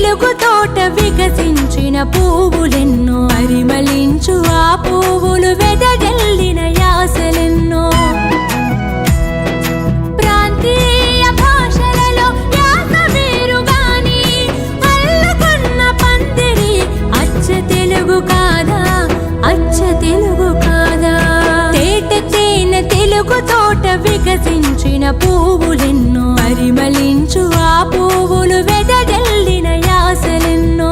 తెలుగు తోట వికసించిన పువ్వులెన్నో పరిమళించు ఆ పువ్వులు వెదజల్లిన యాసలెన్నో ప్రాంతీయ భాషలలో యాస వేరుగాని అల్లుకున్న పందిరి అచ్చ తెలుగు కాదా అచ్చ తెలుగు కాదా తేట తేనె తెలుగు తోట వికసించిన పువ్వులెన్నో పరిమళించు ఆ పువ్వులు వెదజల్లిన యాసలెన్నో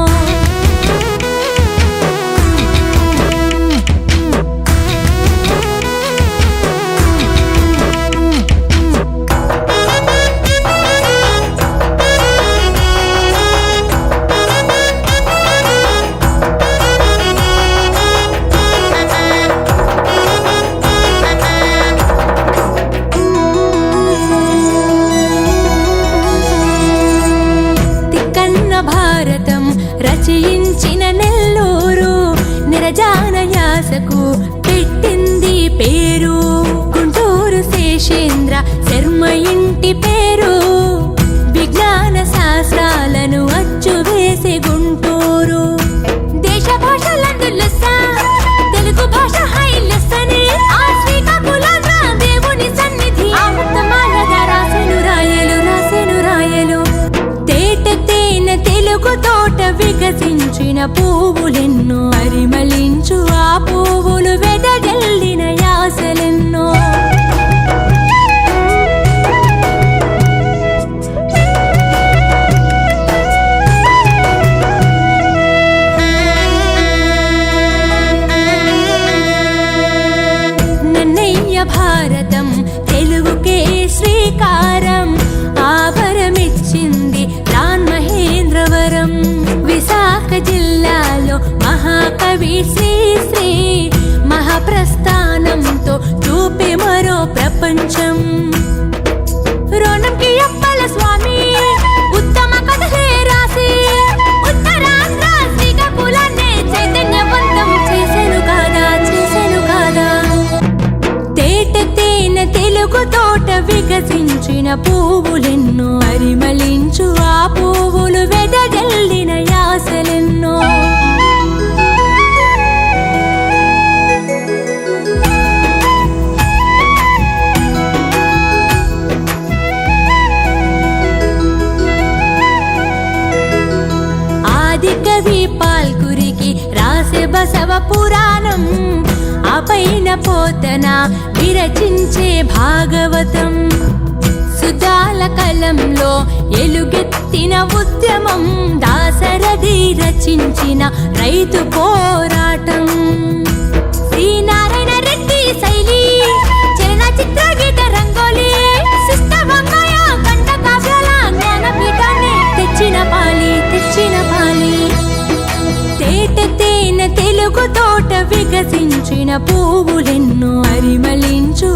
భారతం రచయించిన నెల్లూరు నిరజాన యాసకు పెట్టింది పేరు గుంటూరు శేషేంద్ర శర్మ ఇంటి పేరు విజ్ఞాన శాస్త్రాలను అచ్చు వేసే గుంటూరు దేశ భాషలందులస తెలుగు భాష హైలసని ఆ శ్రీకాకుళం దేవుని సన్నిధి ఆముత్తమాలగా రాసెను రాయలు తేట తేనె తెలుగు తోట వికసించిన పువ్వులెన్నో పరిమళించు ఆ పువ్వులు వెదజల్లిన యాసలెన్నో నన్నయ్య భారతం తెలుగుకే శ్రీకారం ఆభరమిచ్చింది మహేంద్రవరం విశాఖ జిల్లాలో మహాకవి శ్రీ మహాప్రస్థానంతో చూపే మరో ప్రపంచం రోణంకి అప్పల స్వామి ఉత్తమ కథలే రాసి ఉత్తరాంధ్ర శ్రీకాకుళాన్ని చైతన్యవంతం చేసెను కాదా తేట తేనె తెలుగు తోట వికసించిన పువ్వులెన్నో పరిమళించు ఆ పువ్వులు వెదజల్లిన యాసలెన్నో ఆది కవి పాల్కురికి రాసే బసవ పురాణం ఆ పైన పోతన విరచించే భాగవతం సుధాల కలంలో ఎలుగెత్తిన ఉద్యమం దాశరథి రచించిన రైతు పోరాటం శ్రీనారాయణ రెడ్డి శైలి చలనచిత్ర గీత రంగోలి శిష్టవంగాయ కంఠ కావ్యాల జ్ఞానపీఠాన్ని తెచ్చిన పాలి తేట తేనె తెలుగు తోట వికసించిన పువ్వులెన్నో పరిమళించు